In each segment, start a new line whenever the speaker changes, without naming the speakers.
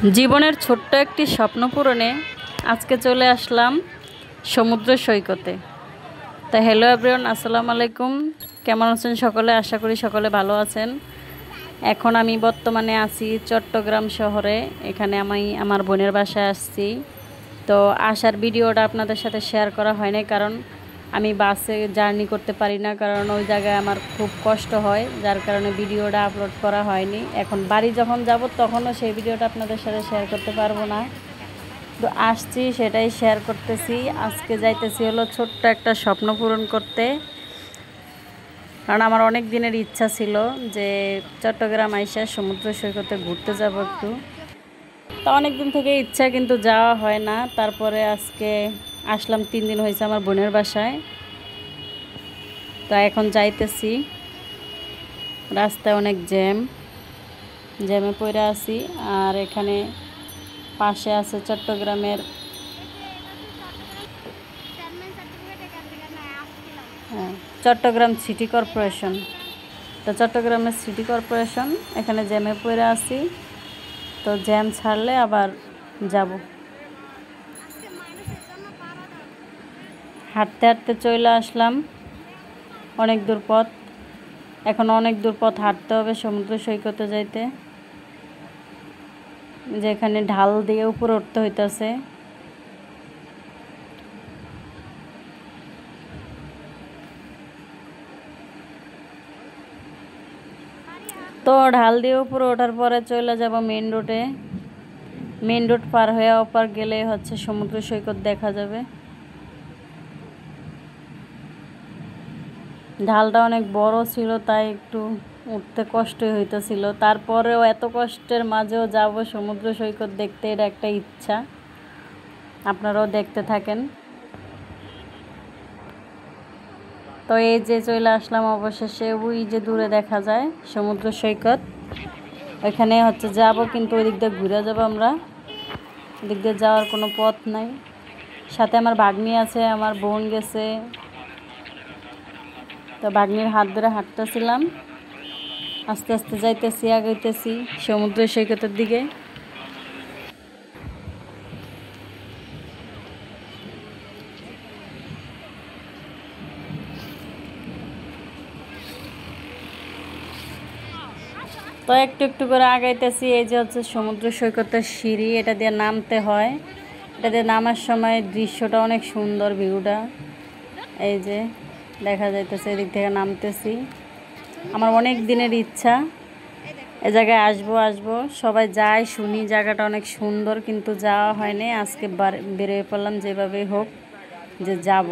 জীবনের ছোট্ট একটি স্বপ্ন পূরণে আজকে চলে আসলাম সমুদ্র সৈকতে। তা হ্যালো এভরিওয়ান, আসসালামু আলাইকুম। কেমন আছেন সকলে? আশা করি সকলে ভালো আছেন। এখন আমি বর্তমানে আছি চট্টগ্রাম শহরে। এখানে আমি আমার বোনের বাসায় আসছি। তো আসার ভিডিওটা আপনাদের সাথে শেয়ার করা হয়নি, কারণ আমি বাসে জার্নি করতে পারি না, কারণ ওই জায়গায় আমার খুব কষ্ট হয়, যার কারণে ভিডিওটা আপলোড করা হয়নি। এখন বাড়ি যখন যাব তখনও সেই ভিডিওটা আপনাদের সাথে শেয়ার করতে পারবো না। তো আসছি সেটাই শেয়ার করতেছি। আজকে যাইতেছি হলো ছোট্ট একটা স্বপ্ন পূরণ করতে, কারণ আমার অনেক দিনের ইচ্ছা ছিল যে চট্টগ্রাম আইসা সমুদ্র সৈকতে ঘুরতে যাব একটু। তা অনেক দিন থেকে ইচ্ছা, কিন্তু যাওয়া হয় না। তারপরে আজকে আসলাম, 3 দিন হয়েছে আমার বোনের বাসায়। তো এখন যাইতেছি, রাস্তায় অনেক জ্যামে পড়ে আছি। আর এখানে পাশে আছে চট্টগ্রামের চট্টগ্রাম সিটি কর্পোরেশন। তো চট্টগ্রামের সিটি কর্পোরেশন, এখানে জ্যামে পড়ে আছি। তো জ্যাম ছাড়লে আবার যাব। হাঁটতে হাঁটতে চলে আসলাম অনেক দূর পথ। এখন অনেক দূর পথ হাঁটতে হবে সমুদ্র সৈকতে যাইতে, যেখানে ঢাল দিয়ে উপরে উঠতে হইতেছে। তো ঢাল দিয়ে উপরে ওঠার পরে চলে যাব মেন রোডে। মেন রোড পার হয়ে ওপার গেলে হচ্ছে সমুদ্র সৈকত দেখা যাবে। ঢালটা অনেক বড় ছিল, তাই একটু উঠতে কষ্টই হইতেছিল। তারপরেও এত কষ্টের মাঝেও যাব সমুদ্র সৈকত দেখতে, এটা একটা ইচ্ছা। আপনারাও দেখতে থাকেন। তো এই যে চলে আসলাম অবশেষে, ওই যে দূরে দেখা যায় সমুদ্র সৈকত, ওইখানে হচ্ছে যাব, কিন্তু ওই দিক দিয়ে ঘুরে যাবো আমরা। ওদিক দিয়ে যাওয়ার কোনো পথ নাই। সাথে আমার ভাগ্নি আছে, আমার বোন গেছে। তো ভাগ্নির হাত ধরে হাঁটতেছিলাম, আস্তে আস্তে যাইতেছি, আগাইতেছি সমুদ্র সৈকতের দিকে। তো একটু একটু করে আগাইতেছি। এই যে হচ্ছে সমুদ্র সৈকতের সিঁড়ি, এটা দিয়ে নামতে হয়। এটা দিয়ে নামার সময় দৃশ্যটা অনেক সুন্দর, ভিউটা এই যে দেখা যাইতেছে। এদিক থেকে নামতেছি। আমার অনেক দিনের ইচ্ছা এ জায়গায় আসবো। সবাই যায়, শুনি জায়গাটা অনেক সুন্দর, কিন্তু যাওয়া হয়নি। আজকে বেরিয়ে পড়লাম যেভাবেই হোক যে যাব।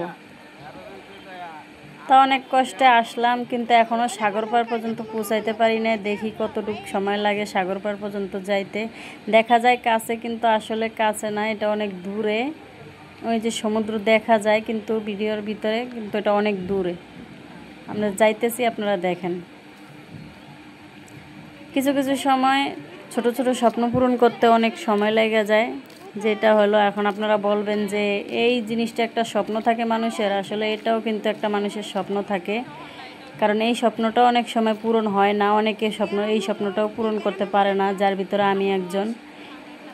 তা অনেক কষ্টে আসলাম, কিন্তু এখনও সাগর পার পর্যন্ত পৌঁছাইতে পারি না। দেখি কতটুকু সময় লাগে সাগর পার পর্যন্ত যাইতে। দেখা যায় কাছে, কিন্তু আসলে কাছে না, এটা অনেক দূরে। ওই যে সমুদ্র দেখা যায় কিন্তু ভিডিওর ভিতরে, কিন্তু এটা অনেক দূরে। আমরা যাইতেছি, আপনারা দেখেন। কিছু কিছু সময় ছোট ছোট স্বপ্ন পূরণ করতে অনেক সময় লেগে যায়। যেটা হলো, এখন আপনারা বলবেন যে এই জিনিসটা একটা স্বপ্ন থাকে মানুষের, আসলে এটাও কিন্তু একটা মানুষের স্বপ্ন থাকে। কারণ এই স্বপ্নটাও অনেক সময় পূরণ হয় না। অনেকে এই স্বপ্নটাও পূরণ করতে পারে না, যার ভিতরে আমি একজন।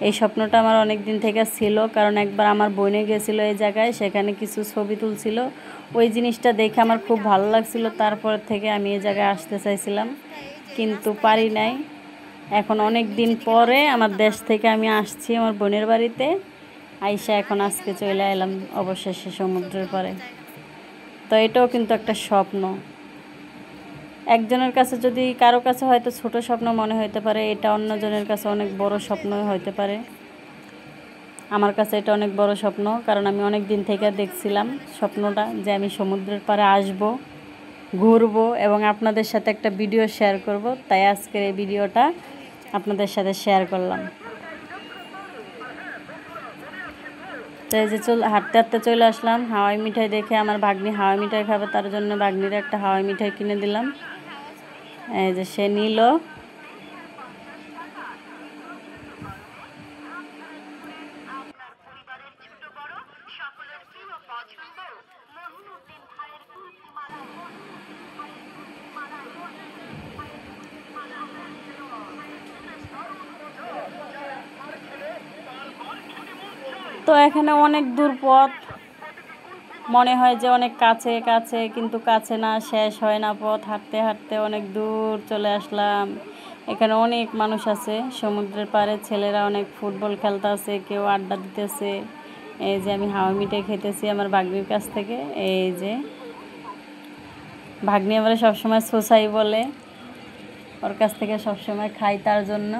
এই স্বপ্নটা আমার অনেক দিন থেকে ছিল, কারণ একবার আমার বোনে গেছিলো এই জায়গায়, সেখানে কিছু ছবি তুলছিল। ওই জিনিসটা দেখে আমার খুব ভালো লাগছিল। তারপর থেকে আমি এই জায়গায় আসতে চাইছিলাম, কিন্তু পারি নাই। এখন অনেক দিন পরে আমার দেশ থেকে আমি আসছি আমার বোনের বাড়িতে। আইসা এখন আজকে চলে এলাম অবশেষে সমুদ্রের পাড়ে। তো এটাও কিন্তু একটা স্বপ্ন। একজনের কাছে যদি, কারো কাছে হয়তো ছোট স্বপ্ন মনে হইতে পারে, এটা অন্যজনের কাছে অনেক বড় স্বপ্ন হইতে পারে। আমার কাছে এটা অনেক বড় স্বপ্ন, কারণ আমি অনেক দিন থেকে দেখছিলাম স্বপ্নটা যে আমি সমুদ্রের পাড়ে আসব, ঘুরবো এবং আপনাদের সাথে একটা ভিডিও শেয়ার করব। তাই আজকের এই ভিডিওটা আপনাদের সাথে শেয়ার করলাম। তো এই যে হাঁটতে হাঁটতে চলে আসলাম হাওয়াই মিঠাই দেখে। আমার ভাগ্নি হাওয়াই মিঠাই খাবে, তার জন্য ভাগ্নির একটা হাওয়াই মিঠাই কিনে দিলাম। এই যে সে নিল। তো এখানে অনেক দূর পথ, মনে হয় যে অনেক কাছে কাছে, কিন্তু কাছে না, শেষ হয় না পথ। হাঁটতে হাঁটতে অনেক দূর চলে আসলাম। এখানে অনেক মানুষ আছে সমুদ্রের পাড়ে, ছেলেরা অনেক ফুটবল খেলতেছে, কেউ আড্ডা দিতেছে। এই যে আমি হাওয়া মিঠাই খেতেছি আমার ভাগ্নির কাছ থেকে। এই যে ভাগ্নি আমরা সবসময় সোসাই বলে, ওর কাছ থেকে সবসময় খাই তার জন্য।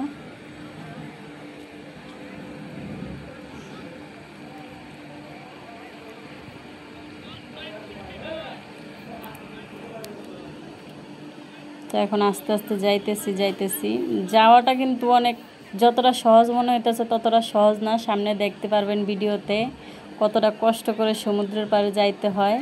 তো এখন আস্তে আস্তে যাইতেছি। যাওয়াটা কিন্তু অনেক, যতটা সহজ মনে হইতেছে ততটা সহজ না। সামনে দেখতে পারবেন ভিডিওতে কতটা কষ্ট করে সমুদ্রের পাড়ে যাইতে হয়।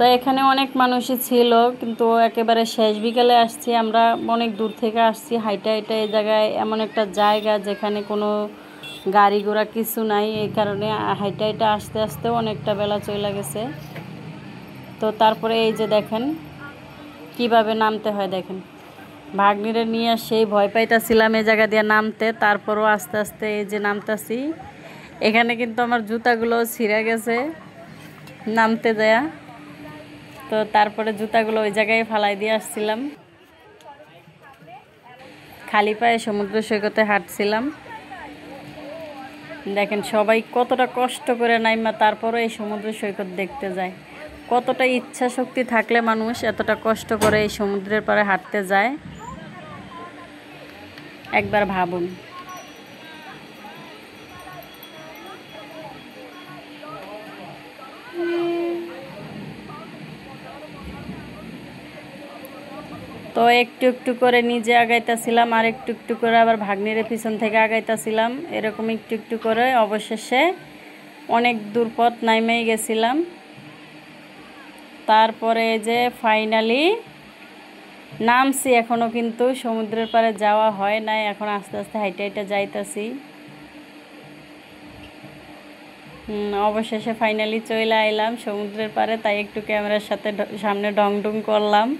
তো এখানে অনেক মানুষই ছিল, কিন্তু একেবারে শেষ বিকেলে আসছি আমরা, অনেক দূর থেকে আসছি হাইটা হাইটা। এই জায়গায় এমন একটা জায়গা যেখানে কোনো গাড়ি ঘোড়া কিছু নাই, এই কারণে হাইটা হাইটা আসতে আসতে অনেকটা বেলা চলে গেছে। তো তারপরে এই যে দেখেন কিভাবে নামতে হয়, দেখেন ভাগ্নিরে নিয়ে সেই ভয় পাইতাছিলাম এই জায়গা দিয়ে নামতে, তারপরও আস্তে আস্তে এই যে নামতাছি। এখানে কিন্তু আমার জুতাগুলো ছিঁড়ে গেছে নামতে দেয়া। তো তারপরে জুতাগুলো ওই জায়গায় ফালাই দিয়ে আসছিলাম, খালি পায়ে সমুদ্র সৈকতে হাঁটছিলাম। দেখেন সবাই কতটা কষ্ট করে নাইমা তারপরও এই সমুদ্র সৈকত দেখতে যায়। কতটা ইচ্ছা শক্তি থাকলে মানুষ এতটা কষ্ট করে এই সমুদ্রের পাড়ে হাঁটতে যায়, একবার ভাবুন। তো একটু একটু করে নিজে আগাইতেছিলাম, আর একটু একটু করে আবার ভাগ্নির পিছন থেকে আগাইতেছিলাম, এরকম একটু একটু করে অবশেষে অনেক দূর পথ নাইমেই গেছিলাম। তারপরে যে ফাইনালি নামছি, এখনও কিন্তু সমুদ্রের পাড়ে যাওয়া হয় নাই, এখন আস্তে আস্তে হাইটে হাইটে যাইতাছি। অবশেষে ফাইনালি চলে আইলাম সমুদ্রের পাড়ে, তাই একটু ক্যামেরার সাথে সামনে ঢং ঢং করলাম।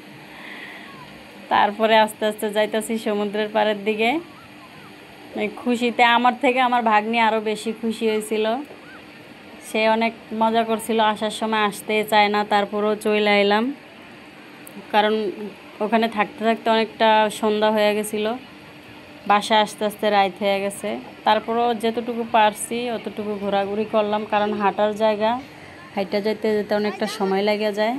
তারপরে আস্তে আস্তে যাইতাছি সমুদ্রের পাড়ের দিকে। খুশিতে আমার থেকে আমার ভাগ্নি আরও বেশি খুশি হয়েছিল, সে অনেক মজা করছিল, আসার সময় আসতে চায় না, তারপরেও চলে আইলাম। কারণ ওখানে থাকতে থাকতে অনেকটা সন্ধ্যা হয়ে গেছিল, বাসায় আস্তে আস্তে রাত হয়ে গেছে। তারপরেও যতটুকু পারছি অতটুকু ঘোরাঘুরি করলাম, কারণ হাঁটার জায়গা, হাইটা যেতে যেতে অনেকটা সময় লেগে যায়।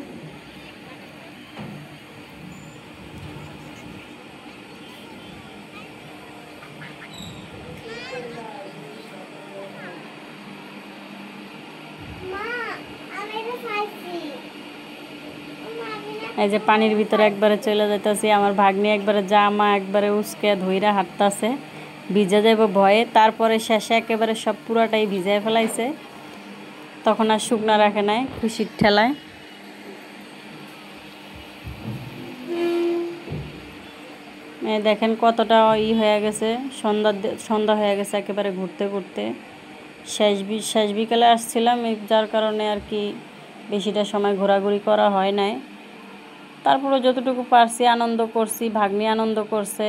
এই যে পানির ভিতরে একবারে চলে যাইতেছি, আমার ভাগ্নি একবারে জামা একবারে উস্কে ধইরা হাঁটতেছে, ভিজে যাইব ভয়ে। তারপরে শেষে একেবারে সব পুরাটাই ভিজাই ফেলাইছে, তখন আর শুকনা রাখে নাই খুশির ঠেলায়। দেখেন কতটা হয়ে গেছে, সন্ধ্যা হয়ে গেছে একেবারে ঘুরতে ঘুরতে। শেষ বিকেলে আসছিলাম, যার কারণে আর কি বেশিটা সময় ঘোরাঘুরি করা হয় নাই। তারপরে যতটুকু পারছি আনন্দ করছি, ভাগ্নি আনন্দ করছে,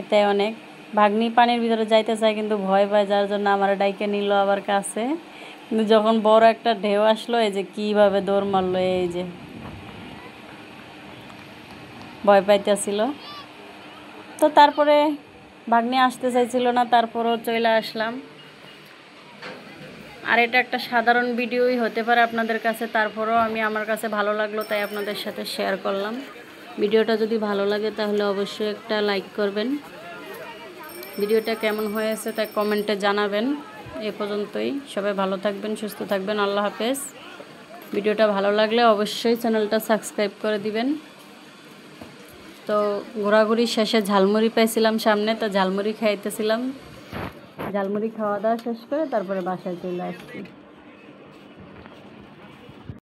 এতে অনেক। ভাগ্নি পানির ভিতরে যাইতে চায় কিন্তু ভয় পায়, যার জন্য আমার ডাইকে নিল আবার কাছে। কিন্তু যখন বড় একটা ঢেউ আসলো, এই যে কীভাবে দৌড় মারলো, এই যে ভয় পাইতেছিল। তো তারপরে ভাগ্নি আসতে চাইছিল না, তারপরেও চলে আসলাম। আর এটা একটা সাধারণ ভিডিওই হতে পারে আপনাদের কাছে, তারপরেও আমি আমার কাছে ভালো লাগলো তাই আপনাদের সাথে শেয়ার করলাম। ভিডিওটা যদি ভালো লাগে তাহলে অবশ্যই একটা লাইক করবেন। ভিডিওটা কেমন হয়েছে তা কমেন্টে জানাবেন। এ পর্যন্তই, সবাই ভালো থাকবেন, সুস্থ থাকবেন, আল্লাহ হাফেজ। ভিডিওটা ভালো লাগলে অবশ্যই চ্যানেলটা সাবস্ক্রাইব করে দিবেন। তো ঘোরাঘুরি শেষে ঝালমুড়ি পাইছিলাম সামনে, তো ঝালমুড়ি খাইতেছিলাম। ঝালমুড়ি খাওয়া দাওয়া শেষ করে তারপরে বাসায় চলে আসছি।